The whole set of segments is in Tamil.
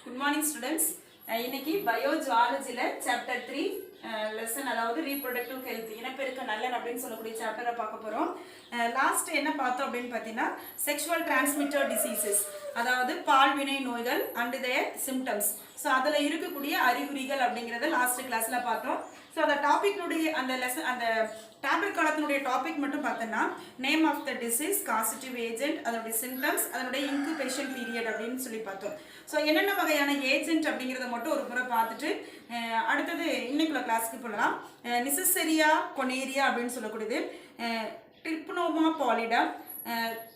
Good morning students. இன்னைக்கு பயோஜுவாலஜில சாப்டர் 3 லெசன் அதாவது ரீப்ரொடக்டிவ் ஹெல்த் இனப்பெருக்க நலன் அப்படின்னு சொல்லக்கூடிய சாப்டரை பார்க்க போறோம். லாஸ்ட் என்ன பார்த்தோம் அப்படின்னு பார்த்தீங்கன்னா செக்ஷுவல் டிரான்ஸ்மிட்டட் டிசீசஸ் அதாவது பால்வினை நோய்கள் அண்ட் தேர் சிம்டம்ஸ். ஸோ அதில் இருக்கக்கூடிய அறிகுறிகள் அப்படிங்கிறத லாஸ்ட் கிளாஸ்ல பார்த்தோம். ஸோ அந்த டாபிக்னுடைய அந்த லெசன் அந்த டேப்லெட் காலத்தினுடைய டாபிக் மட்டும் பார்த்தோன்னா name of the disease, causative agent, அதனுடைய சிம்டம்ஸ், அதனுடைய இன்குபேஷன் பீரியட் அப்படின்னு சொல்லி பார்த்தோம். ஸோ என்னென்ன வகையான ஏஜென்ட் அப்படிங்கிறத மட்டும் ஒரு முறை பார்த்துட்டு அடுத்தது இன்னைக்குள்ள கிளாஸ்க்கு போகலாம். நிசசெரியா கொனேரியா அப்படின்னு சொல்லக்கூடியது, Treponema pallidum,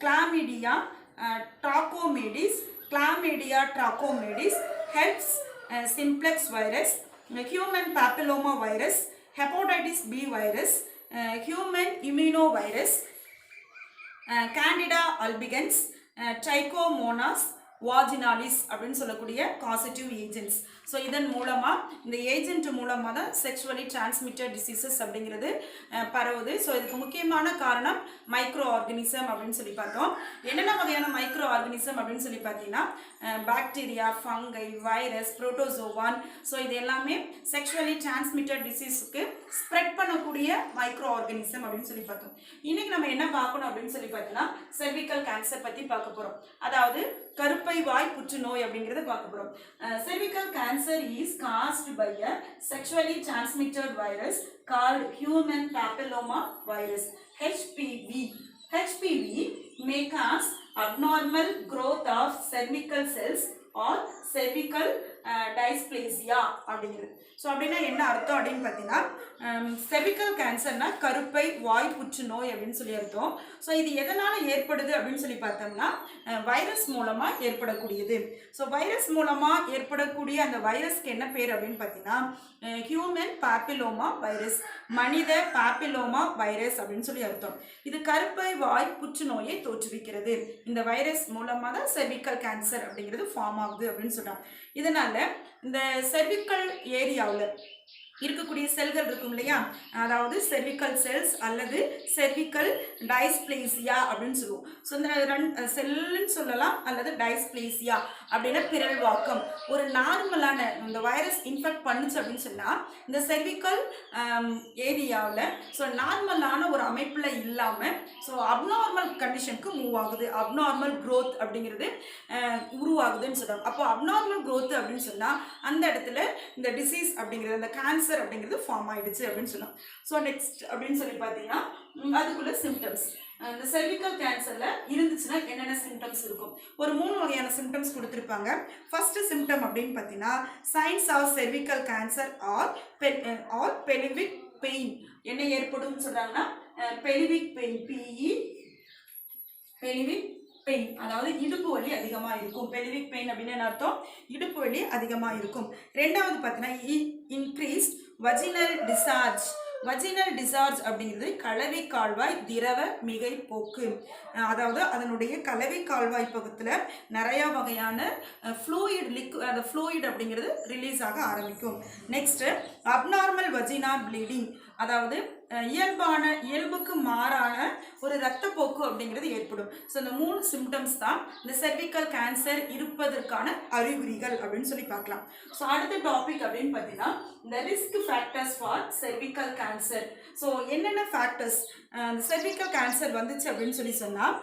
Chlamydia trachomatis, Chlamydia trachomatis, herpes simplex virus, human papilloma virus, hepatitis B virus, human immunovirus, candida albicans, trichomonas vaginalis அப்படின்னு சொல்லக்கூடிய காசிட்டிவ் ஏஜென்ட்ஸ். ஸோ இதன் மூலமாக இந்த ஏஜென்ட் மூலமாக தான் செக்ஷுவலி டிரான்ஸ்மிட்டட் டிசீசஸ் அப்படிங்கிறது பரவுது. ஸோ இதுக்கு முக்கியமான காரணம் மைக்ரோ ஆர்கனிசம் அப்படின்னு சொல்லி பார்த்தோம். என்னென்ன வகையான மைக்ரோ ஆர்கனிசம் அப்படின்னு சொல்லி பார்த்தீங்கன்னா bacteria, fungi, virus, protozoan. So இது எல்லாமே செக்ஷுவலி டிரான்ஸ்மிட்டட் டிசீஸுக்கு ஸ்ப்ரெட் பண்ணக்கூடிய மைக்ரோ ஆர்கனிசம் அப்படின்னு சொல்லி பார்த்தோம். இன்னைக்கு நம்ம என்ன பார்க்கணும் அப்படின்னு சொல்லி பார்த்தீங்கன்னா செர்விக்கல் கேன்சர் பற்றி பார்க்க போகிறோம். அதாவது கருப்பை வாய் புற்றுநோய் அப்படிங்கிறத பார்க்க போகிறோம். Cervical cancer is caused by a sexually transmitted virus called human papilloma virus, HPV. HPV may cause abnormal growth of cervical cells or cervical dysplasia அப்படிங்கிறது. ஸோ அப்படின்னா என்ன அர்த்தம் அப்படின்னு பார்த்தீங்கன்னா செர்விக்கல் கேன்சர்னா கருப்பை வாய் புற்றுநோய் அப்படின்னு சொல்லி அர்த்தம். ஸோ இது எதனால் ஏற்படுது அப்படின்னு சொல்லி பார்த்தோம்னா வைரஸ் மூலமாக ஏற்படக்கூடியது. ஸோ வைரஸ் மூலமாக ஏற்படக்கூடிய அந்த வைரஸ்க்கு என்ன பேர் அப்படின்னு பார்த்தீங்கன்னா ஹியூமன் பாப்பிலோமா வைரஸ், மனித பாப்பிலோமா வைரஸ் அப்படின்னு சொல்லி அர்த்தம். இது கருப்பை வாய் புற்றுநோயை தோற்றுவிக்கிறது. இந்த வைரஸ் மூலமாக தான் செர்விக்கல் கேன்சர் அப்படிங்கிறது ஃபார்ம் ஆகுது அப்படின்னு சொல்கிறாங்க. இதனால இந்த செர்விக்கல் ஏரியாவில் இருக்கக்கூடிய செல்கள் இருக்கும் இல்லையா, அதாவது செர்விக்கல் செல்ஸ் அல்லது செர்விக்கல் டைஸ்பிளேசியா அப்படின்னு சொல்லுவோம். ஸோ இந்த செல்லுன்னு சொல்லலாம் அல்லது டைஸ்பிளேசியா அப்படின்னா பிறழ்வாக்கம். ஒரு நார்மலான இந்த வைரஸ் இன்ஃபெக்ட் பண்ணுச்சு அப்படின்னு சொன்னால் இந்த செர்விக்கல் ஏரியாவில் ஸோ நார்மலான ஒரு அமைப்பில் இல்லாமல் ஸோ அப்நார்மல் கண்டிஷனுக்கு மூவ் ஆகுது. அப்நார்மல் க்ரோத் அப்படிங்கிறது உருவாகுதுன்னு சொல்கிறாங்க. அப்போ அப்நார்மல் க்ரோத் அப்படின்னு சொன்னால் அந்த இடத்துல இந்த டிசீஸ் அப்படிங்கிறது அந்த கேன்சர் அப்படிங்கிறது ஃபார்ம் ஆயிடுச்சு அப்படின்னு சொல்லலாம். ஸோ நெக்ஸ்ட் அப்படின்னு சொல்லி பார்த்தீங்கன்னா அதுக்குள்ள சிம்டம்ஸ். இந்த செர்விக்கல் கேன்சர்ல இருந்துச்சுன்னா என்னென்ன சிம்டம்ஸ் இருக்கும்? ஒரு 3 வகையான சிம்டம்ஸ் கொடுத்துருப்பாங்க. ஃபர்ஸ்ட் சிம்டம் அப்படின்னு பார்த்தீங்கன்னா signs of cervical cancer or pelvic pain. என்ன ஏற்படும் சொல்றாங்கன்னா பெலிவிக் பெயின், பெலிவிக் பெயின் அதாவது இடுப்பு வலி அதிகமாக இருக்கும். பெலிவிக் பெயின் அப்படின்னு அர்த்தம் இடுப்பு வலி அதிகமாக இருக்கும். ரெண்டாவது பார்த்தீங்கன்னா increased vaginal discharge. Vaginal discharge அப்படிங்கிறது கலவை கால்வாய் திரவ மிகை போக்கு. அதாவது அதனுடைய கலவை கால்வாய் பக்கத்தில் நிறையா வகையான ஃப்ளூயிட் அப்படிங்கிறது ரிலீஸ் ஆக ஆரம்பிக்கும். நெக்ஸ்ட் அப்நார்மல் வஜினா ப்ளீடிங், அதாவது இயல்புக்கு மாறான ஒரு இரத்தப்போக்கு அப்படிங்கிறது ஏற்படும். ஸோ இந்த 3 சிம்டம்ஸ் தான் இந்த செர்விக்கல் கேன்சர் இருப்பதற்கான அறிகுறிகள் அப்படின்னு சொல்லி பார்க்கலாம். ஸோ அடுத்த டாபிக் அப்படின்னு பார்த்தீங்கன்னா இந்த risk factors for cervical cancer. So என்னென்ன ஃபேக்டர்ஸ் செர்விக்கல் கேன்சர் வந்துச்சு அப்படின்னு சொல்லி சொன்னால்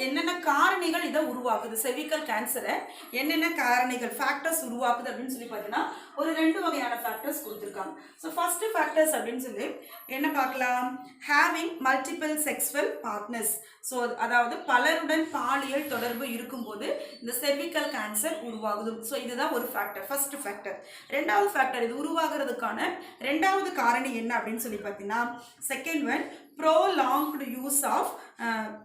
என்னென்ன காரணிகள் இதை உருவாக்குது, செர்விக்கல் கேன்சரை என்னென்ன காரணிகள் ஃபேக்டர்ஸ் உருவாக்குது அப்படின்னு சொல்லி பார்த்தீங்கன்னா ஒரு 2 வகையான ஃபேக்டர்ஸ் கொடுத்துருக்காங்க. ஸோ ஃபர்ஸ்ட் ஃபேக்டர்ஸ் அப்படின்னு சொல்லி என்ன பார்க்கலாம், having multiple sexual partners. So அதாவது பலருடன் பாலியல் தொடர்பு இருக்கும்போது இந்த செர்விக்கல் கேன்சர் உருவாகுது. ஸோ இதுதான் ஒரு ஃபேக்டர், ஃபர்ஸ்ட் ஃபேக்டர். ரெண்டாவது ஃபேக்டர், இது உருவாகிறதுக்கான ரெண்டாவது காரணி என்ன அப்படின்னு சொல்லி பார்த்தீங்கன்னா second one prolonged use of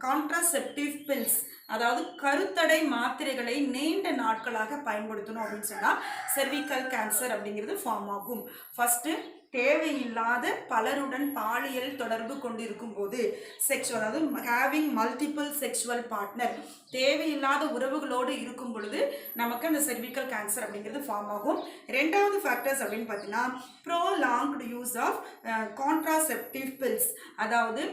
contraceptive pills. அதாவது கருத்தடை மாத்திரைகளை நீண்ட நாட்களாக பயன்படுத்தணும் அப்படின்னு சொன்னால் செர்விக்கல் கேன்சர் அப்படிங்கிறது ஃபார்ம் ஆகும். ஃபர்ஸ்ட்டு தேவையில்லாத பலருடன் பாலியல் தொடர்பு கொண்டிருக்கும் போது செக்ஷுவல், அதாவது ஹேவிங் மல்டிபிள் செக்ஷுவல் பார்ட்னர், தேவையில்லாத உறவுகளோடு இருக்கும் பொழுது நமக்கு அந்த cervical கேன்சர் அப்படிங்கிறது ஃபார்ம் ஆகும். ரெண்டாவது ஃபேக்டர்ஸ் அப்படின்னு பார்த்தீங்கன்னா prolonged use of contraceptive pills, அதாவது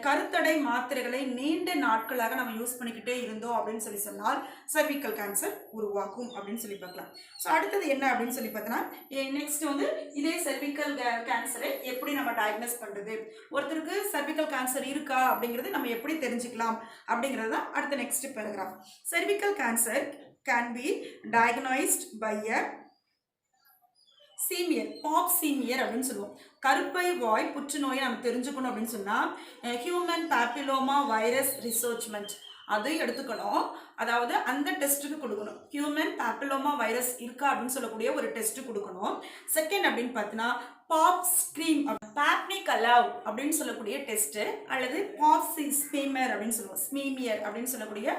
கருத்தடை மாத்திரைகளை நீண்ட நாட்களாக நம்ம யூஸ் பண்ணிக்கிட்டே இருந்தோம் அப்படின்னு சொன்னால் cervical கேன்சர் உருவாக்கும் அப்படின்னு சொல்லி பார்க்கலாம். ஸோ அடுத்தது என்ன அப்படின்னு சொல்லி பார்த்தோன்னா நெக்ஸ்ட் வந்து இதே cervical கேன்சரை எப்படி நம்ம டயக்னோஸ் பண்ணுறது, ஒருத்தருக்கு cervical கேன்சர் இருக்கா அப்படிங்கிறது நம்ம எப்படி தெரிஞ்சுக்கலாம் அப்படிங்கிறது தான் அடுத்த next paragraph. cervical cancer can be diagnosed by a smear, Pap smear அப்படின்னு சொல்லுவோம். கருப்பை வாய் புற்றுநோயை நம்ம தெரிஞ்சுக்கணும் அப்படின்னு சொன்னால் ஹியூமன் பேப்பிலோமா வைரஸ் ரிசர்ச்மெண்ட் அது எடுத்துக்கணும். அதாவது அந்த டெஸ்ட்டுக்கு கொடுக்கணும். ஹியூமன் பேப்பிலோமா வைரஸ் இருக்கா அப்படின்னு சொல்லக்கூடிய ஒரு டெஸ்ட்டு கொடுக்கணும். செகண்ட் அப்படின்னு பார்த்தீங்கன்னா பாப் ஸ்க்ரீம், பேப்னிகலவ் அப்படின்னு சொல்லக்கூடிய டெஸ்ட்டு, அல்லது பாப் ஸ்பீமர் அப்படின்னு சொல்லுவோம், ஸ்மீமியர் அப்படின்னு சொல்லக்கூடிய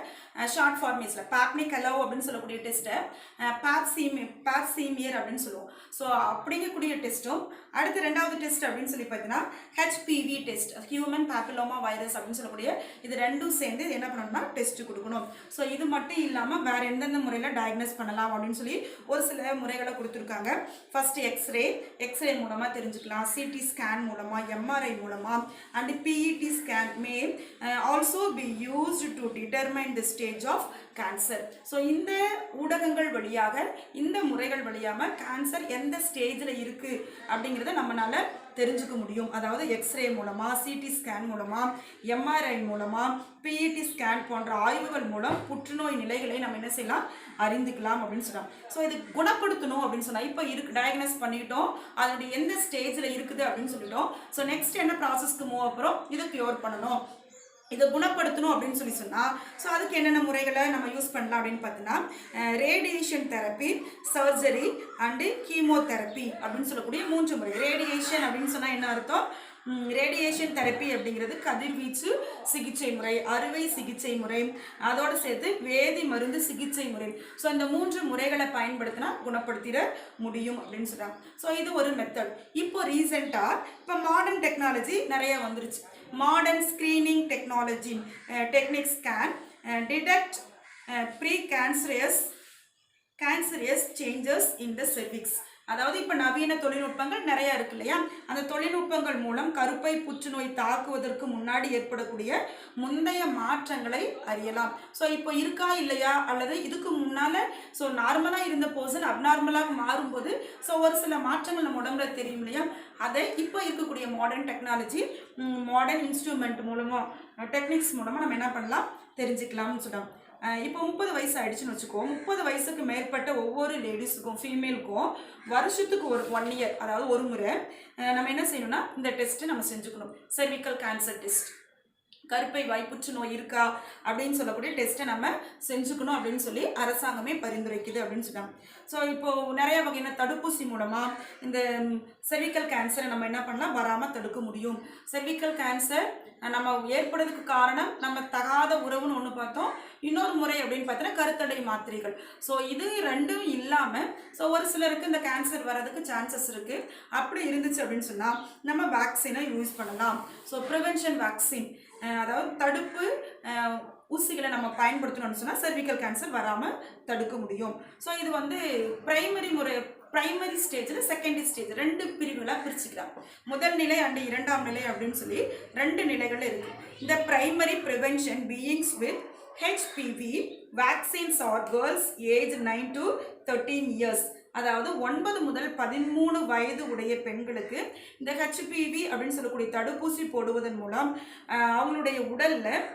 ஷார்ட் ஃபார்மேஸில் பேப்னிகலவ் அப்படின்னு சொல்லக்கூடிய டெஸ்ட்டை பாப்சீமியர் அப்படின்னு சொல்லுவோம். ஸோ அப்படிங்கக்கூடிய டெஸ்ட்டும் அடுத்து ரெண்டாவது டெஸ்ட் அப்படின்னு சொல்லி பார்த்தீங்கன்னா HPV test, human papilloma virus அப்படின்னு சொல்லக்கூடிய இது ரெண்டும் சேர்ந்து என்ன பண்ணணும்னா டெஸ்ட் கொடுக்கணும். ஸோ இது மட்டும் இல்லாமல் வேறு எந்தெந்த முறையில் டயக்னோஸ் பண்ணலாம் அப்படின்னு சொல்லி ஒரு சில முறைகளை கொடுத்துருக்காங்க. ஃபர்ஸ்ட் எக்ஸ்ரே மூலமாக தெரிஞ்சுக்கலாம், சிடி ஸ்கேன் மூலமாக, எம்ஆர்ஐ மூலமாக, and PET scan may also be used to determine the stage of cancer. So இந்த ஊடகங்கள் வழியாக, இந்த முறைகள் வழியாக கேன்சர் எந்த ஸ்டேஜில் இருக்குது அப்படிங்கிறத நம்மளால தெரிஞ்சுக்க முடியும். அதாவது எக்ஸ்ரே மூலமாக, சிடி ஸ்கேன் மூலமாக, எம்ஆர்ஐ மூலமாக, பிஇடி ஸ்கேன் போன்ற ஆய்வுகள் மூலம் புற்றுநோய் நிலைகளை நம்ம என்ன செய்யலாம், அறிந்துக்கலாம் அப்படின்னு சொல்லலாம். ஸோ இது குணப்படுத்தணும் அப்படின்னு சொன்னால் இப்போ டயக்னோஸ் பண்ணிட்டோம், அதனுடைய எந்த ஸ்டேஜில் இருக்குது அப்படின்னு சொல்லிட்டோம். ஸோ நெக்ஸ்ட் என்ன ப்ராசஸ்க்கு மூவ் அப்புறம் இதை க்யூர் பண்ணணும், இதை குணப்படுத்தணும் அப்படின்னு சொன்னால் ஸோ அதுக்கு என்னென்ன முறைகளை நம்ம யூஸ் பண்ணலாம் அப்படின்னு பார்த்தீங்கன்னா radiation therapy, surgery and chemotherapy அப்படின்னு சொல்லக்கூடிய 3 முறை. ரேடியேஷன் அப்படின்னு சொன்னால் என்ன அர்த்தம், ரேடியேஷன் தெரப்பி அப்படிங்கிறது கதிர்வீச்சு சிகிச்சை முறை, அறுவை சிகிச்சை முறை, அதோடு சேர்த்து வேதி மருந்து சிகிச்சை முறை. ஸோ இந்த 3 முறைகளை பயன்படுத்தினா குணப்படுத்திட முடியும் அப்படின்னு சொல்கிறாங்க. ஸோ இது ஒரு மெத்தட். இப்போ ரீசெண்டாக இப்போ மாடர்ன் டெக்னாலஜி நிறைய வந்துருச்சு. Modern screening technology techniques can detect pre-cancerous changes in the cervix. அதாவது இப்போ நவீன தொழில்நுட்பங்கள் நிறையா இருக்கு இல்லையா, அந்த தொழில்நுட்பங்கள் மூலம் கருப்பை புற்றுநோய் தாக்குவதற்கு முன்னாடி ஏற்படக்கூடிய முந்தைய மாற்றங்களை அறியலாம். ஸோ இப்போ இருக்கா இல்லையா, அல்லது இதுக்கு முன்னால் ஸோ நார்மலாக இருந்த பர்சன் அப்நார்மலாக மாறும்போது ஸோ ஒரு சில மாற்றங்கள் நம்ம உடம்புல தெரியும் இல்லையா, அதை இப்போ இருக்கக்கூடிய மாடர்ன் டெக்னாலஜி, மாடர்ன் இன்ஸ்ட்ருமெண்ட் மூலமாக, டெக்னிக்ஸ் மூலமாக நம்ம என்ன பண்ணலாம் தெரிஞ்சுக்கலாம்னு சொல்கிறாங்க. இப்போ 30 வயசு ஆயிடுச்சுன்னு வச்சுக்கோ, 30 வயசுக்கு மேற்பட்ட ஒவ்வொரு லேடிஸுக்கும், ஃபீமேலுக்கும் வருஷத்துக்கு 1 இயர், அதாவது ஒரு முறை நம்ம என்ன செய்யணும்னா இந்த டெஸ்ட்டு நம்ம செஞ்சுக்கணும். cervical கேன்சர் டெஸ்ட், கருப்பை வாய் புற்றுநோய் இருக்கா அப்படின்னு சொல்லக்கூடிய டெஸ்ட்டை நம்ம செஞ்சுக்கணும் அப்படின்னு சொல்லி அரசாங்கமே பரிந்துரைக்குது அப்படின்னு சொன்னாங்க. ஸோ இப்போது நிறைய வகையான தடுப்பூசி மூலமாக இந்த cervical கேன்சரை நம்ம என்ன பண்ணலாம், வராமல் தடுக்க முடியும். cervical கேன்சர் நம்ம ஏற்படுறதுக்கு காரணம் நம்ம தகாத உறவுன்னு ஒன்று பார்த்தோம், இன்னொரு முறை அப்படின்னு பார்த்தோன்னா கருத்தடை மாத்திரைகள். ஸோ இது ரெண்டும் இல்லாமல் ஸோ ஒரு சிலருக்கு இந்த கேன்சர் வர்றதுக்கு சான்சஸ் இருக்குது. அப்படி இருந்துச்சு அப்படின்னு சொன்னால் நம்ம வேக்சினை யூஸ் பண்ணலாம். ஸோ ப்ரிவென்ஷன் வேக்சின், அதாவது தடுப்பு ஊசிகளை நம்ம பயன்படுத்தணும்னு சொன்னால் cervical கேன்சர் வராமல் தடுக்க முடியும். ஸோ இது வந்து பிரைமரி ஸ்டேஜில், செகண்டரி ஸ்டேஜ் 2 பிரிவுகளாக பிரிச்சுக்கலாம். முதல் நிலை அண்டு 2ஆம் நிலை அப்படின்னு சொல்லி 2 நிலைகள் இருக்குது. இந்த primary prevention beings with HPV vaccines R girls age 9 to 13 years, அதாவது 9 முதல் 13 வயது உடைய பெண்களுக்கு இந்த HPV அப்படின்னு சொல்லக்கூடிய தடுப்பூசி போடுவதன் மூலம் அவங்களுடைய உடலில்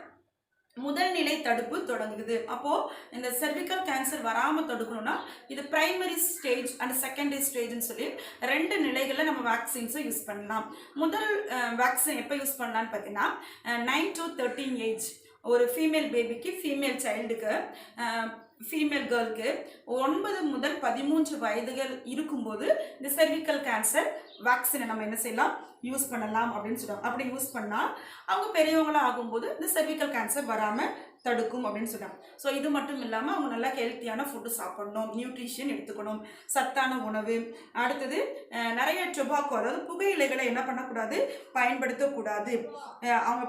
முதல் நிலை தடுப்பு தொடங்குது. அப்போது இந்த cervical கேன்சர் வராமல் தடுக்கணும்னா இது பிரைமரி ஸ்டேஜ் அண்ட் செகண்டரி ஸ்டேஜ்னு சொல்லி 2 நிலைகளில் நம்ம வேக்சின்ஸை யூஸ் பண்ணலாம். முதல் வேக்சின் எப்போ யூஸ் பண்ணலான்னு பார்த்தீங்கன்னா 9 to 13 ஏஜ், ஒரு ஃபீமேல் பேபிக்கு, ஃபீமேல் சைல்டுக்கு, ஃபீமேல் கேர்ளுக்கு 9 முதல் 13 வயதுகள் இருக்கும்போது இந்த cervical கேன்சர் வேக்சினை நம்ம என்ன செய்யலாம், யூஸ் பண்ணலாம் அப்படின்னு சொல்லுவாங்க. அப்படி யூஸ் பண்ணால் அவங்க பெரியவங்களாக ஆகும்போது இந்த cervical கேன்சர் வராமல் தடுக்கும் அப்படின்னு சொல்கிறாங்க. ஸோ இது மட்டும் இல்லாமல் அவங்க நல்லா ஹெல்த்தியான ஃபுட்டு சாப்பிடணும், நியூட்ரிஷன் எடுத்துக்கணும், சத்தான உணவு. அடுத்தது நிறைய டொபாக்கோ, அதாவது புகையிலைகளை என்ன பண்ணக்கூடாது, பயன்படுத்தக்கூடாது. அவங்க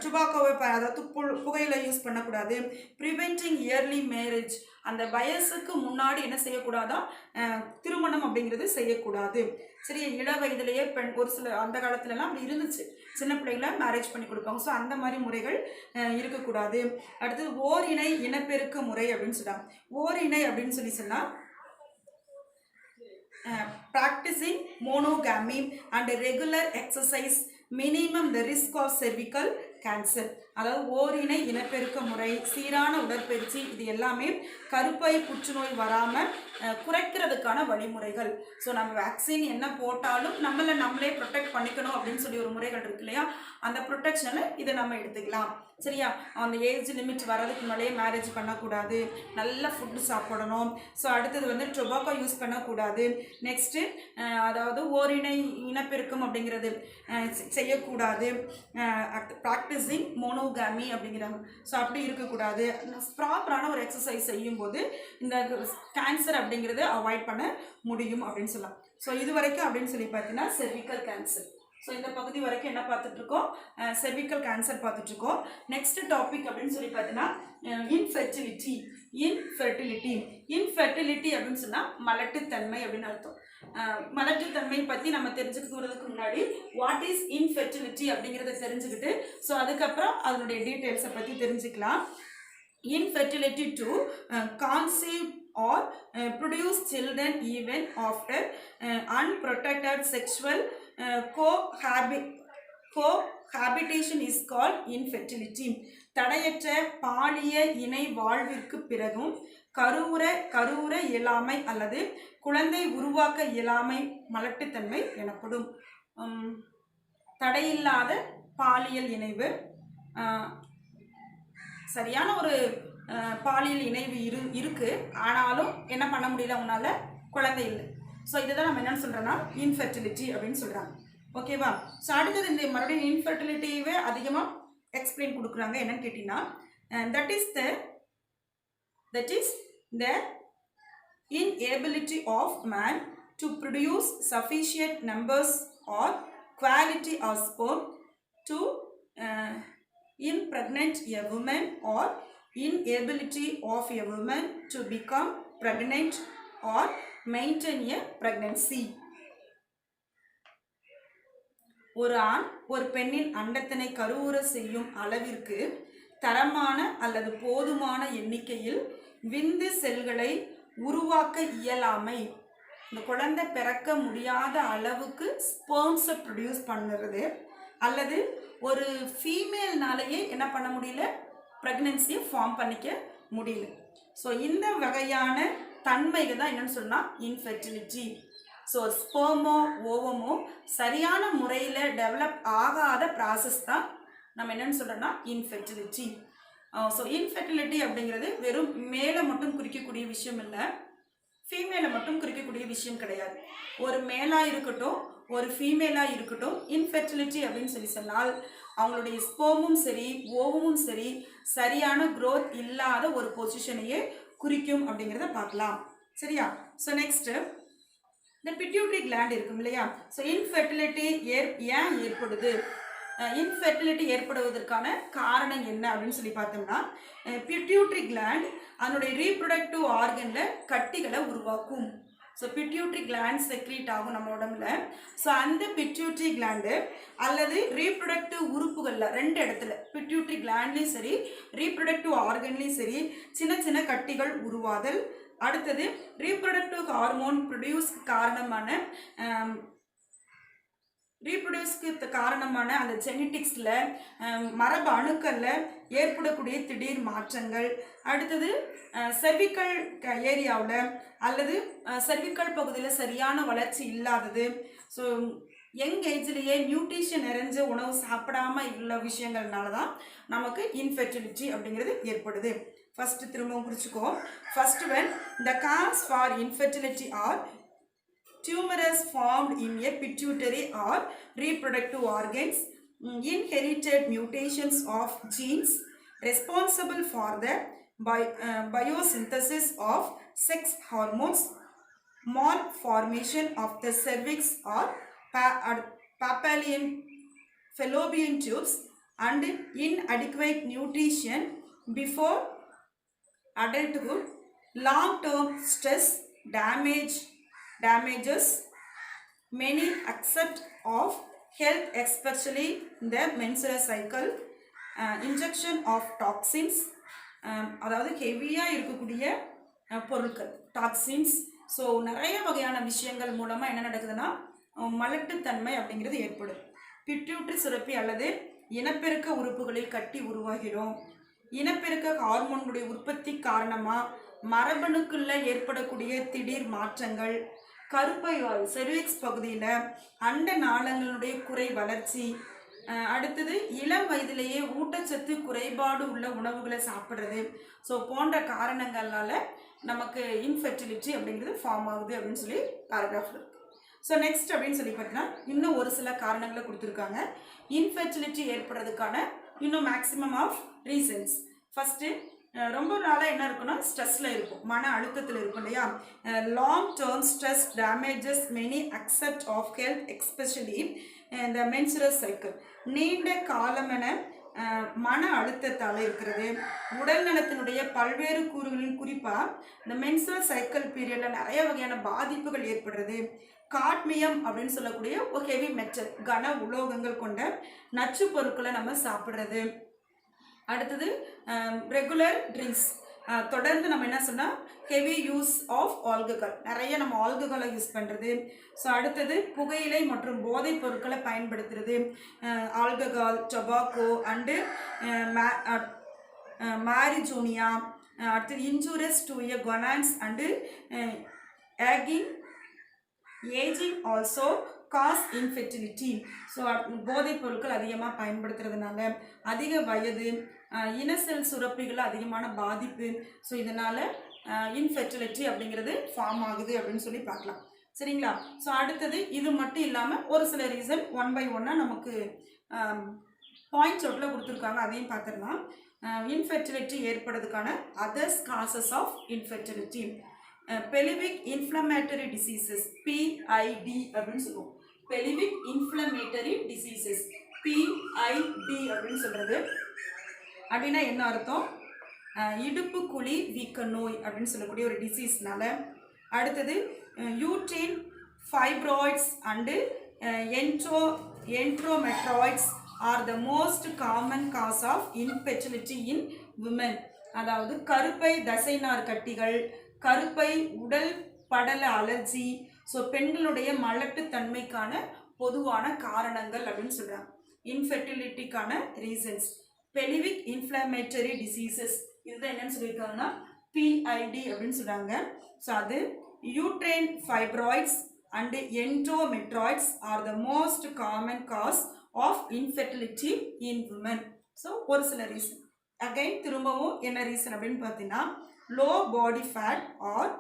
டொபாக்கோவை அதாவது புகையிலை யூஸ் பண்ணக்கூடாது. ப்ரிவென்டிங் இயர்லி மேரேஜ், அந்த வயசுக்கு முன்னாடி என்ன செய்யக்கூடாதா, திருமணம் அப்படிங்கிறது செய்யக்கூடாது. சரி, இள வயதிலேயே பெண், ஒரு சில அந்த காலத்துலலாம் அப்படி இருந்துச்சு, சின்ன பிள்ளைகளை மேரேஜ் பண்ணி கொடுப்பாங்க. ஸோ அந்த மாதிரி முறைகள் இருக்கக்கூடாது. அடுத்தது ஓரிணை இனப்பெருக்க முறை அப்படின்னு சொல்கிறாங்க. ஓரிணை அப்படின்னு சொன்னால் practicing monogamy and regular exercise minimum the risk of cervical cancer. அதாவது ஓரிணை இனப்பெருக்க முறை, சீரான உடற்பயிற்சி, இது எல்லாமே கருப்பை புற்றுநோய் வராமல் குறைக்கிறதுக்கான வழிமுறைகள். ஸோ நம்ம வேக்சின் என்ன போட்டாலும் நம்மளே ப்ரொடெக்ட் பண்ணிக்கணும் அப்படின்னு சொல்லி ஒரு முறைகள் இருக்கு இல்லையா, அந்த ப்ரொடெக்ஷனை இதை நம்ம எடுத்துக்கலாம். சரியா, அந்த ஏஜ் லிமிட் வரதுக்கு முன்னாலே மேரேஜ் பண்ணக்கூடாது, நல்ல ஃபுட்டு சாப்பிடணும். ஸோ அடுத்தது டொபாக்கோ யூஸ் பண்ணக்கூடாது. நெக்ஸ்ட்டு அதாவது ஓரிணை இனப்பெருக்கம் அப்படிங்கிறது செய்யக்கூடாது. ப்ராக்டிஸிங் மோனோகாமி அப்படிங்கிறாங்க. ஸோ அப்படி இருக்கக்கூடாது. ப்ராப்பரான ஒரு எக்ஸசைஸ் செய்யும்போது இந்த கேன்சர் அப்படிங்கிறத அவாய்ட் பண்ண முடியும் அப்படின்னு சொல்லலாம். ஸோ இது வரைக்கும் அப்படின்னு சொல்லி பார்த்தீங்கன்னா செர்விக்கல் கேன்சர். ஸோ இந்த பகுதி வரைக்கும் என்ன பார்த்துட்ருக்கோம், செர்விக்கல் கேன்சர் பார்த்துட்ருக்கோம். நெக்ஸ்ட் டாபிக் அப்படின்னு சொல்லி பார்த்தீங்கன்னா இன்ஃபெர்டிலிட்டி. இன்ஃபெர்டிலிட்டி அப்படின்னு சொன்னால் மலட்டுத்தன்மை அப்படின்னு அர்த்தம். மலட்டுத்தன்மை பற்றி நம்ம தெரிஞ்சுக்கிறதுக்கு முன்னாடி வாட் இஸ் இன்ஃபெர்டிலிட்டி அப்படிங்கிறத தெரிஞ்சுக்கிட்டு ஸோ அதுக்கப்புறம் அதனுடைய டீட்டெயில்ஸை பற்றி தெரிஞ்சுக்கலாம். Infertility to conceive or produce children even after unprotected sexual cohabitation is called infertility. தடையற்ற பாலிய இணை வாழ்விற்கு பிறகும் கருவுற இயலாமை அல்லது குழந்தை உருவாக்க இயலாமை மலட்டுத்தன்மை எனப்படும். தடையில்லாத பாலியல் இணைவு, சரியான ஒரு பாலியல் இணைவு இருக்கு, ஆனாலும் என்ன பண்ண முடியல, உன்னால குழந்தை இல்லை. ஸோ இதுதான் நம்ம என்னன்னு சொல்கிறோன்னா இன்ஃபெர்டிலிட்டி அப்படின்னு சொல்கிறாங்க. ஓகேவா. ஸோ அடுத்தது இந்த மறுபடியும் இன்ஃபெர்டிலிட்டியவே அதிகமாக எக்ஸ்பிளைன் கொடுக்குறாங்க. என்னன்னு கேட்டிங்கன்னா that is the inability of man to produce sufficient numbers or quality of sperm to impregnate a woman or inability of a woman to become pregnant or maintain a pregnancy. ஒரு ஆண் ஒரு பெண்ணின் அண்டத்தினை கருவுற செய்யும் அளவிற்கு தரமான அல்லது போதுமான எண்ணிக்கையில் விந்து செல்களை உருவாக்க இயலாமை, இந்த குழந்தை பிறக்க முடியாத அளவுக்கு ஸ்பெர்ம்ஸை ப்ரொடியூஸ் பண்ணுறது, அல்லது ஒரு ஃபீமேல்னாலேயே என்ன பண்ண முடியல, ப்ரெக்னென்சியை ஃபார்ம் பண்ணிக்க முடியல. ஸோ இந்த வகையான தன்மைகள் தான் என்னென்னு சொன்னால் இன்ஃபெர்டிலிட்டி. ஸோ ஸ்பெர்மோ ஓவமோ சரியான முறையில் டெவலப் ஆகாத ப்ராசஸ் தான் நம்ம என்னென்னு சொல்கிறோன்னா இன்ஃபெர்டிலிட்டி. ஸோ இன்ஃபெர்டிலிட்டி அப்படிங்கிறது வெறும் மேலே மட்டும் குறிக்கக்கூடிய விஷயம் இல்லை, ஃபீமேலை மட்டும் குறிக்கக்கூடிய விஷயம் கிடையாது. ஒரு மேலாக இருக்கட்டும், ஒரு ஃபீமேலாக இருக்கட்டும், இன்ஃபெர்டிலிட்டி அப்படின்னு சொல்லி சொன்னால் அவங்களுடைய ஸ்பெர்மும் சரி ஓவமும் சரி சரியான க்ரோத் இல்லாத ஒரு பொசிஷனையே குறிக்கும் அப்படிங்கிறத பார்க்கலாம். சரியா. ஸோ நெக்ஸ்ட்டு இந்த பிட்யூட்டரி கிளாண்ட் இருக்கும் இல்லையா. ஸோ இன்ஃபெர்டிலிட்டி ஏன் ஏற்படுது, இன்ஃபெர்டிலிட்டி ஏற்படுவதற்கான காரணம் என்ன அப்படின்னு சொல்லி பார்த்தோம்னா, பிட்யூட்டரி கிளாண்ட் அதனுடைய ரீப்ரொடக்டிவ் ஆர்கனில் கட்டிகளை உருவாக்கும். ஸோ பிட்யூட்டரி கிளாண்ட் செக்ரீட் ஆகும் நம்ம உடம்புல. ஸோ அந்த பிட்யூட்டரி கிளாண்டு அல்லது ரீப்ரொடக்டிவ் உறுப்புகளில் ரெண்டு இடத்துல, பிட்யூட்டரி கிளாண்ட்லேயும் சரி ரீப்ரொடக்டிவ் ஆர்கன்லேயும் சரி சின்ன சின்ன கட்டிகள் உருவாதல். அடுத்தது ரீப்ரொடக்டிவ் ஹார்மோன் ரீப்ரொடியூஸ்க்கு காரணமான அந்த ஜெனட்டிக்ஸில் மரபு அணுக்களில் ஏற்படக்கூடிய திடீர் மாற்றங்கள். அடுத்தது செர்விக்கல் ஏரியாவில் அல்லது செர்விக்கல் பகுதியில் சரியான வளர்ச்சி இல்லாதது. ஸோ யங் ஏஜ்லேயே நியூட்ரிஷன் நிறைஞ்ச உணவு சாப்பிடாமல் உள்ள விஷயங்கள்னால தான் நமக்கு இன்ஃபெர்டிலிட்டி அப்படிங்கிறது ஏற்படுது. ஃபஸ்ட்டு திரும்பவும் குறிச்சிக்கோ. First when the cause for infertility are tumors formed in a pituitary or reproductive organs, inherited mutations of genes, responsible for the biosynthesis of sex hormones, malformation of the cervix or papillon fallopian tubes, and inadequate nutrition before adulthood, long-term stress damages many aspects of health, especially the menstrual cycle, injection of toxins, அதாவது ஹெவியாக இருக்கக்கூடிய பொருட்கள் டாக்ஸின்ஸ். ஸோ நிறைய வகையான விஷயங்கள் மூலமாக என்ன நடக்குதுன்னா மலட்டுத்தன்மை அப்படிங்கிறது ஏற்படும். பிட்யூட்டரி சுரப்பி அல்லது இனப்பெருக்க உறுப்புகளில் கட்டி உருவாகிறோம். இனப்பெருக்க ஹார்மோன்களுடைய உற்பத்தி காரணமாக மரபணுக்குள்ள ஏற்படக்கூடிய திடீர் மாற்றங்கள், கருப்பை வாய் செர்விக்ஸ் பகுதியில் அண்ட நாளங்களுடைய குறை வளர்ச்சி, அடுத்தது இளம் வயதிலேயே ஊட்டச்சத்து குறைபாடு உள்ள உணவுகளை சாப்பிட்றது, ஸோ போன்ற காரணங்களால் நமக்கு இன்ஃபெர்டிலிட்டி அப்படிங்கிறது ஃபார்ம் ஆகுது அப்படின்னு சொல்லி பேராகிராஃபில் இருக்குது. ஸோ நெக்ஸ்ட் அப்படின்னு சொல்லி பார்த்தீங்கன்னா இன்னும் ஒரு சில காரணங்களை கொடுத்துருக்காங்க. இன்ஃபெர்டிலிட்டி ஏற்படுறதுக்கான இன்னும் மேக்ஸிமம் ஆஃப் ரீசன்ஸ். ஃபஸ்ட்டு ரொம்ப நாளாக என்ன இருக்குன்னா ஸ்ட்ரெஸ்ஸில் இருக்கும், மன அழுத்தத்தில் இருக்கும் இல்லையா. Long term stress damages many accept of health, especially இந்த மென்சுரல் சைக்கிள். நீண்ட காலமென மன அழுத்தத்தால் இருக்கிறது. உடல் நலத்தினுடைய பல்வேறு கூறுகளின் குறிப்பாக இந்த மென்சுரல் சைக்கிள் பீரியடில் நிறைய வகையான பாதிப்புகள் ஏற்படுறது. காட்மியம் அப்படின்னு சொல்லக்கூடிய ஒரு ஹெவி மெட்டல், கன உலோகங்கள் கொண்ட நச்சு பொருட்களை நம்ம சாப்பிட்றது. அடுத்தது ரெகுலர் ட்ரிங்க்ஸ், தொடர்ந்து நம்ம என்ன சொன்னால் ஹெவி யூஸ் ஆஃப் ஆல்கஹால், நிறைய நம்ம ஆல்கஹாலை யூஸ் பண்ணுறது. ஸோ அடுத்தது புகையிலை மற்றும் போதைப் பொருட்களை பயன்படுத்துறது, ஆல்கஹால், டொபாக்கோ அண்டு மாரிஜோனியா. அடுத்தது injurious to a gonads and ageing also cause infertility. So போதைப் பொருட்கள் அதிகமாக பயன்படுத்துறதுனால அதிக வயது, இனசெல் சுரப்பிகள் அதிகமான பாதிப்பு, ஸோ இதனால் இன்ஃபெர்டிலிட்டி அப்படிங்கிறது ஃபார்ம் ஆகுது அப்படின்னு சொல்லி பார்க்கலாம். சரிங்களா. ஸோ அடுத்தது இது மட்டும் இல்லாமல் ஒரு சில ரீசன் ஒன் பை ஒன்னாக நமக்கு பாயிண்ட்ஸ் ஒட்டில் கொடுத்துருக்காங்க, அதையும் பார்த்துடலாம். இன்ஃபெர்டிலிட்டி ஏற்படுறதுக்கான others causes of infertility. Pelvic inflammatory diseases, PID அப்படின்னு சொல்லுவோம். பெலிவிக் இன்ஃப்ளமேட்டரி டிசீசஸ், PID அப்படின்னு சொல்கிறது அப்படின்னா என்ன அர்த்தம்? இடுப்பு குழி வீக்க நோய் அப்படின்னு சொல்லக்கூடிய ஒரு டிசீஸ்னால. அடுத்தது uterine fibroids and endometriosis are the most common cause of infertility in women. அதாவது கருப்பை தசைநார் கட்டிகள், கருப்பை உடல் படல அலர்ஜி, ஸோ பெண்களுடைய மலட்டுத்தன்மைக்கான பொதுவான காரணங்கள் அப்படின்னு சொல்கிறாங்க. இன்ஃபெர்டிலிட்டிக்கான ரீசன்ஸ் பெலிவிக் இன்ஃப்ளமேட்டரி டிசீசஸ், இதுதான் என்னன்னு சொல்லியிருக்காங்கன்னா PID அப்படின்னு சொல்கிறாங்க. ஸோ அது uterine fibroids and endometriosis are the most common cause of infertility in women. So ஒரு சில ரீசன் அகைன் திரும்பவும் என்ன ரீசன் அப்படின்னு பார்த்தீங்கன்னா low body fat or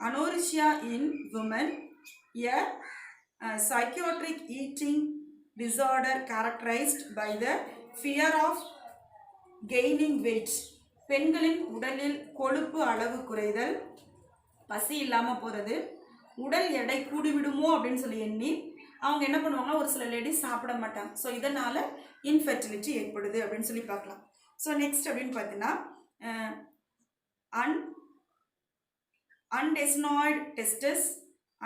anorexia in women, a psychiatric eating disorder characterized by the fear of gaining weight. பெண்களின் உடலில் கொழுப்பு அளவு குறைதல், பசி இல்லாமல் போகிறது, உடல் எடை கூடிவிடுமோ அப்படின்னு சொல்லி எண்ணி அவங்க என்ன பண்ணுவாங்கன்னா ஒரு சில லேடிஸ் சாப்பிட மாட்டாங்க. ஸோ இதனால் இன்ஃபெர்டிலிட்டி ஏற்படுது அப்படின்னு சொல்லி பார்க்கலாம். ஸோ நெக்ஸ்ட் அப்படின்னு பார்த்தீங்கன்னா undesnoyed testes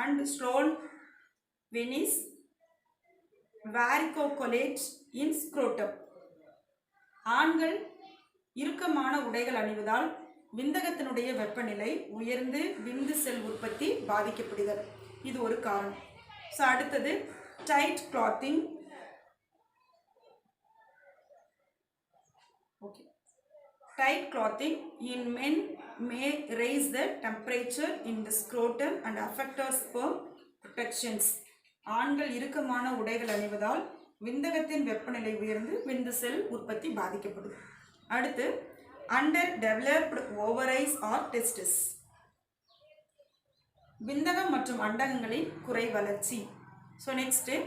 and swollen veins, varicocele in scrotum. ஆண்கள் இறுக்கமான உடைகள் அணிவதால் விந்தகத்தினுடைய வெப்பநிலை உயர்ந்து விந்து செல் உற்பத்தி பாதிக்கப்படுகிறது, இது ஒரு காரணம். ஸோ அடுத்தது tight clothing. Okay, tight clothing in men may raise the temperature in the scrotum and affect our sperm protections. ஆண்கள் இறுக்கமான உடைகள் அணிவதால் விந்தகத்தின் வெப்பநிலை உயர்ந்து விந்து செல் உற்பத்தி பாதிக்கப்படுது. அடுத்து அண்டர் டெவலப்டு ஓவரைஸ் ஆர் டெஸ்டிஸ், விந்தகம் மற்றும் அண்டகங்களின் குறை வளர்ச்சி. So next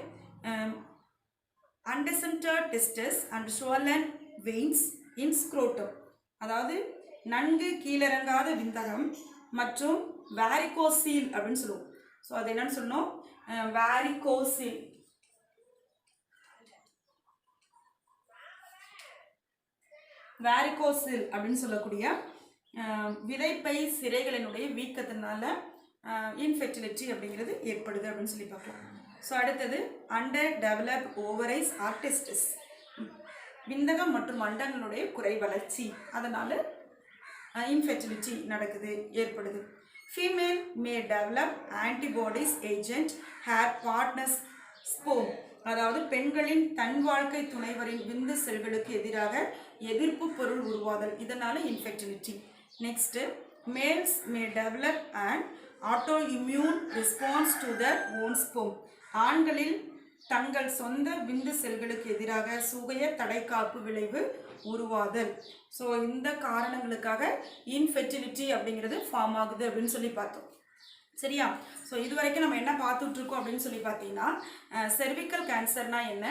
undescended testes and swollen veins இன்ஸ்க்ரோட்டம் அதாவது நன்கு கீழிறங்காத விந்தகம் மற்றும் வாரிகோசீல் அப்படின்னு சொல்லுவோம். ஸோ அது என்னன்னு சொல்லணும், வாரிகோசீல். வாரிகோசீல் அப்படின்னு சொல்லக்கூடிய விதைப்பை சிரைகளினுடைய வீக்கத்தினால இன்ஃபெர்டிலிட்டி அப்படிங்கிறது ஏற்படுது அப்படின்னு சொல்லி பார்க்கலாம். ஸோ அடுத்தது அண்டர் டெவலப் ஓவரைஸ் ஆர்டிஸ்டிஸ், விந்தகம் மற்றும் அண்டங்களுடைய குறை வளர்ச்சி, அதனால் இன்ஃபெர்டிலிட்டி நடக்குது, ஏற்படுது. Female may develop antibodies against her partners sperm, அதாவது பெண்களின் தன் வாழ்க்கை துணைவரின் விந்து செல்களுக்கு எதிராக எதிர்ப்பு பொருள் உருவாதல், இதனால் infertility. Next males may develop and auto immune response to the own sperm, ஆண்களில் தங்கள் சொந்த விந்து செல்களுக்கு எதிராக சுய தடைக்காப்பு விளைவு உருவாதல். ஸோ இந்த காரணங்களுக்காக இன்ஃபெர்டிலிட்டி அப்படிங்கிறது ஃபார்ம் ஆகுது அப்படின்னு சொல்லி பார்த்தோம். சரியா? ஸோ இது வரைக்கும் நம்ம என்ன பார்த்துட்ருக்கோம் அப்படின்னு சொல்லி பார்த்தீங்கன்னா, செர்விக்கல் கேன்சர்னா என்ன,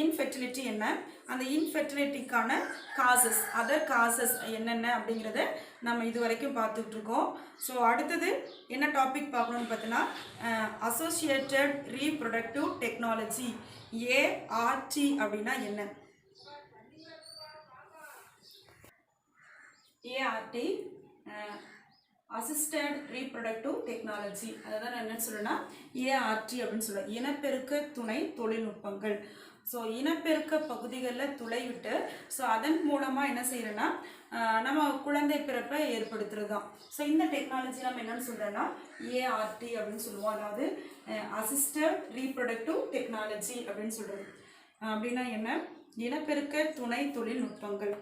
இன்ஃபெர்டிலிட்டி என்ன, அந்த இன்ஃபெர்டிலிட்டிக்கான காசஸ், அதர் காசஸ் என்னென்ன அப்படிங்கிறத நம்ம இது வரைக்கும் பார்த்துட்ருக்கோம். ஸோ அடுத்தது என்ன டாபிக் பார்க்கணும்னு பார்த்தீங்கன்னா, அசோசியேட்டட் ரீப்ரொடக்டிவ் டெக்னாலஜி, ஏஆர்டி அப்படின்னா என்ன? ஏஆர்டி அசிஸ்டட் ரீப்ரொடக்டிவ் டெக்னாலஜி, அதான் என்னன்னு சொல்லணும்னா ஏஆர்டி அப்படின்னு சொல்லுவோம், இனப்பெருக்க துணை தொழில்நுட்பங்கள். ஸோ இனப்பெருக்க பகுதிகளில் துளைவிட்டு ஸோ அதன் மூலமாக என்ன செய்யறோன்னா நம்ம குழந்தை பிறப்பை ஏற்படுத்துறது தான். ஸோ இந்த டெக்னாலஜி நம்ம என்னன்னு சொல்கிறோன்னா ஏஆர்டி அப்படின்னு சொல்லுவோம், அதாவது அசிஸ்டட் ரீப்ரொடக்டிவ் டெக்னாலஜி அப்படின்னு சொல்கிறது. அப்படின்னா என்ன? இனப்பெருக்க துணை தொழில்நுட்பங்கள்.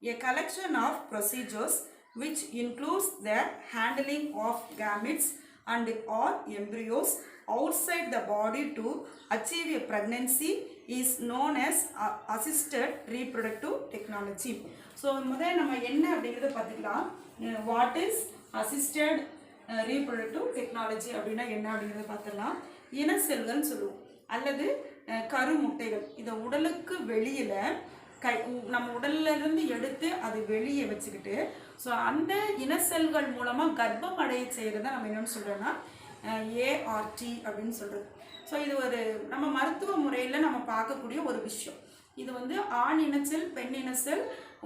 A collection of procedures which includes the handling of gametes and or embryos outside the body to achieve a pregnancy is known as assisted reproductive technology. So முதல்ல நம்ம என்ன அப்படிங்கறத பார்த்துக்கலாம். What is assisted reproductive technology அப்படின்னா என்ன அப்படிங்கறத பார்த்துடலாம். இன செல்கள் சொல்லுவோம் அல்லது கருமுட்டைகள், இதை உடலுக்கு வெளியில நம்ம உடல்ல இருந்து எடுத்து அது வெளியே வச்சுக்கிட்டு ஸோ அந்த இன செல்கள் மூலமாக கர்ப்பம் அடைய செய்கிறத நம்ம என்னன்னு சொல்கிறோன்னா ஏஆர்டி அப்படின்னு சொல்கிறது. ஸோ இது ஒரு நம்ம மருத்துவ முறையில் நம்ம பார்க்கக்கூடிய ஒரு விஷயம். இது வந்து ஆண் இனச்செல் பெண் இனச்செல்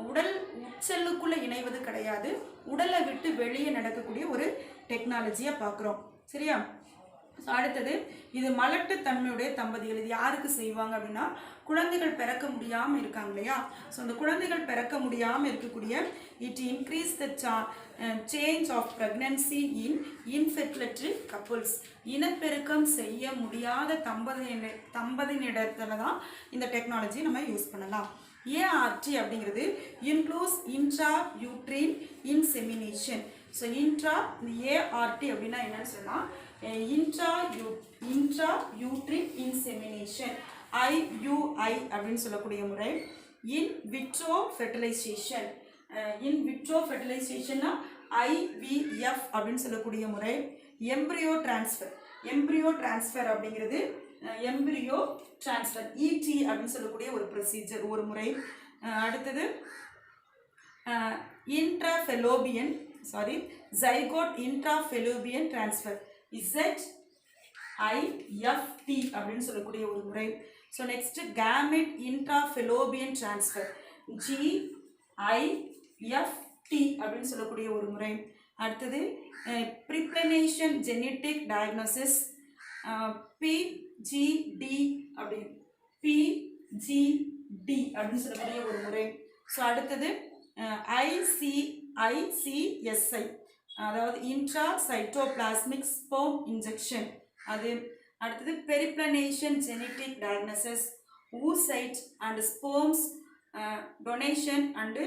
உடல் உட்செல்லுக்குள்ளே இணைவது கிடையாது, உடலை விட்டு வெளியே நடக்கக்கூடிய ஒரு டெக்னாலஜியாக பார்க்குறோம். சரியா? ஸோ அடுத்தது இது மலட்டுத்தன்மையுடைய தம்பதிகள், இது யாருக்கு செய்வாங்க அப்படின்னா குழந்தைகள் பிறக்க முடியாமல் இருக்காங்க இல்லையா? ஸோ அந்த குழந்தைகள் பிறக்க முடியாமல் இருக்கக்கூடிய it increase the change of pregnancy in infertility couples, இனப்பெருக்கம் செய்ய முடியாத தம்பதியினிடத்துல தான் இந்த டெக்னாலஜி நம்ம யூஸ் பண்ணலாம். ஏஆர்டி அப்படிங்கிறது includes intra uterine insemination. So ART அப்படின்னா என்னன்னு சொன்னால் இன்ட்ரா யூட்ரின் இன்செமினேஷன், IUI அப்படின்னு சொல்லக்கூடிய முறை. In vitro fertilisation, in vitro ஃபெர்டிலைசேஷன்னா IVF அப்படின்னு சொல்லக்கூடிய முறை. எம்ப்ரியோ டிரான்ஸ்ஃபர் அப்படிங்கிறது எம்ப்ரியோ டிரான்ஸ்ஃபர் ET அப்படின்னு சொல்லக்கூடிய ஒரு ப்ரொசீஜர், ஒரு முறை. அடுத்தது ஜைகோட் இன்ட்ராஃபெலோபியன் டிரான்ஸ்ஃபர், ZIFT அப்படின்னு சொல்லக்கூடிய ஒரு முறை. So next gamete intrafallopian transfer, GIFT அப்படின்னு சொல்லக்கூடிய ஒரு முறை. அடுத்தது ப்ரிப்ளனேஷன் ஜெனட்டிக் டயக்னோசிஸ், PGD அப்படின்னு சொல்லக்கூடிய ஒரு முறை. ஸோ அடுத்தது ICSI, அதாவது இன்ட்ராசைட்டோபிளாஸ்மிக் ஸ்பெர்ம் இன்ஜெக்ஷன், அது. அடுத்தது preimplantation genetic diagnosis, oocyte and sperms donation and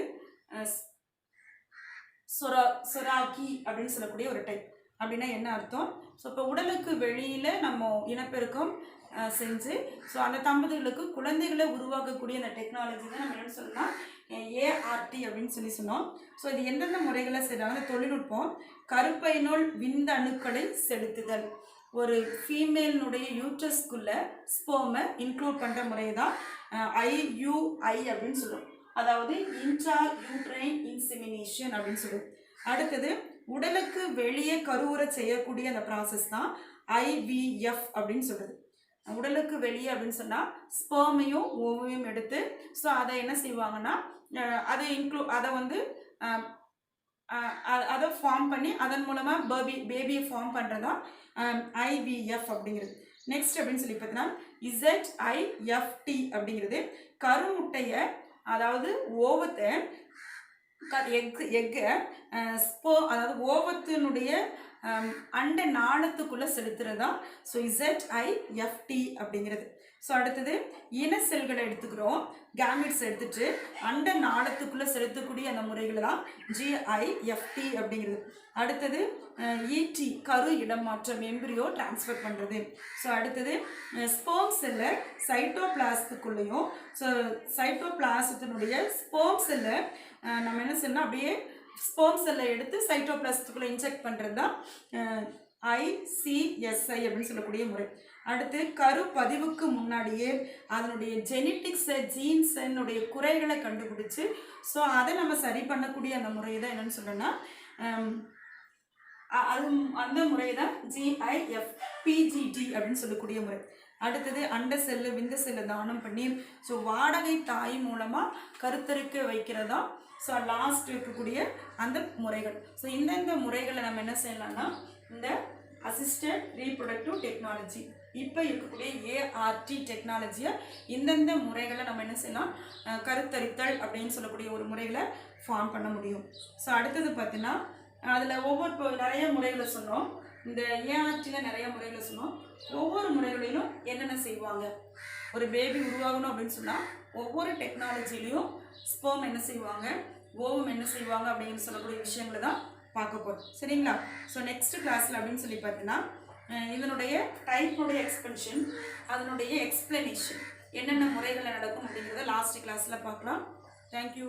surrogacy அப்படின்னு சொல்லக்கூடிய ஒரு டைப். அப்படின்னா என்ன அர்த்தம்? ஸோ இப்போ உடலுக்கு வெளியில் நம்ம இனப்பெருக்கம் செஞ்சு ஸோ அந்த தம்பதிகளுக்கு குழந்தைகளை உருவாக்கக்கூடிய அந்த டெக்னாலஜி தான் நம்ம என்னென்னு சொல்லலாம் ஏஆர்டி அப்படின்னு சொன்னோம். ஸோ இது எந்தெந்த முறைகளை செய்கிறாங்க? தொழில்நுட்பம் கருப்பையினுள் விந்தணுக்களை செலுத்துதல், ஒரு ஃபீமேலினுடைய யூட்ரஸ்குள்ள ஸ்போமை இன்க்ளூட் பண்ணுற முறை தான் IUI அப்படின்னு சொல்லுவோம். அதாவது இன்ட்ரா யூட்ரைன் இன்செமினேஷன் அப்படின்னு சொல்லுவோம். அடுத்தது உடலுக்கு வெளியே கருவுற செய்யக்கூடிய அந்த ப்ராசஸ் தான் IVF அப்படின்னு சொல்றது. உடலுக்கு வெளியே அப்படின்னு சொன்னால் ஸ்பெர்மையும் ஓவையும் எடுத்து ஸோ அதை என்ன செய்வாங்கன்னா அதை வந்து அதை ஃபார்ம் பண்ணி அதன் மூலமாக பேபியை ஃபார்ம் பண்ணுறதா IVF அப்படிங்கிறது. நெக்ஸ்ட் அப்படின்னு சொல்லி பார்த்தீங்கன்னா ZIFT அப்படிங்கிறது கருமுட்டையை அதாவது ஓவத்தை எக்கை அதாவது ஓவத்தினுடைய அண்ட நாளத்துக்குள்ளே செலுத்துறதா ஸோ ZIFT அப்படிங்கிறது. ஸோ அடுத்தது இன செல்களை எடுத்துக்கிறோம், கேமிட்ஸ் எடுத்துட்டு அண்ட நாளத்துக்குள்ளே செலுத்தக்கூடிய அந்த முறைகளை தான் GIFT அப்படிங்கிறது. அடுத்தது ET கரு இடமாற்றம், எம்பிரியோ டிரான்ஸ்ஃபர் பண்ணுறது. ஸோ அடுத்தது ஸ்பெர்ம் செல்லை சைட்டோபிளாசத்துக்குள்ளேயும் ஸோ சைட்டோபிளாசத்தினுடைய ஸ்பெர்ம் செல்லை நம்ம என்ன செய்யணும் அப்படியே ஸ்பெர்ம் செல்லை எடுத்து சைட்டோபிளாசத்துக்குள்ளே இன்ஜெக்ட் பண்ணுறது தான் ICSI அப்படின்னு சொல்லக்கூடிய முறை. அடுத்து கரு பதிவுக்கு முன்னாடியே அதனுடைய ஜெனட்டிக்ஸை ஜீன்ஸனுடைய குறைகளை கண்டுபிடிச்சு ஸோ அதை நம்ம சரி பண்ணக்கூடிய அந்த முறையை தான் என்னென்னு சொல்லணும்னா அந்த முறை தான் GIFPGD அப்படின்னு சொல்லக்கூடிய முறை. அடுத்தது அண்ட செல்லு விந்த செல்லு தானம் பண்ணி ஸோ வாடகை தாய் மூலமாக கருத்தரிக்க வைக்கிறதா ஸோ லாஸ்ட் இருக்கக்கூடிய அந்த முறைகள். ஸோ இந்தந்த முறைகளை நம்ம என்ன செய்யலாம்னா இந்த அசிஸ்டட் ரீப்ரொடக்டிவ் டெக்னாலஜி இப்போ இருக்கக்கூடிய ART டெக்னாலஜியை இந்தந்த முறைகளை நம்ம என்ன செய்யலாம் கருத்தரித்தல் அப்படின்னு சொல்லக்கூடிய ஒரு முறைகளை ஃபார்ம் பண்ண முடியும். ஸோ அடுத்தது பார்த்தீங்கன்னா அதில் நிறைய முறைகளை சொன்னோம். இந்த ARTல நிறைய முறைகளை சொன்னோம். ஒவ்வொரு முறைகளிலும் என்னென்ன செய்வாங்க, ஒரு பேபி உருவாகணும் அப்படின்னு சொன்னால் ஒவ்வொரு டெக்னாலஜிலையும் ஸ்பெர்ம் என்ன செய்வாங்க, ஓவம் என்ன செய்வாங்க அப்படின்னு சொல்லக்கூடிய விஷயங்களை தான் பார்க்க போகிறோம். சரிங்களா? ஸோ நெக்ஸ்ட் கிளாஸில் அப்படின்னு சொல்லி பார்த்தீங்கன்னா இதனுடைய டைப்புடைய எக்ஸ்பென்ஷன், அதனுடைய எக்ஸ்பிளனேஷன், என்னென்ன முறைகளில் நடக்கும் அப்படிங்கிறத லாஸ்ட் கிளாஸில் பார்க்கலாம். தேங்க்யூ.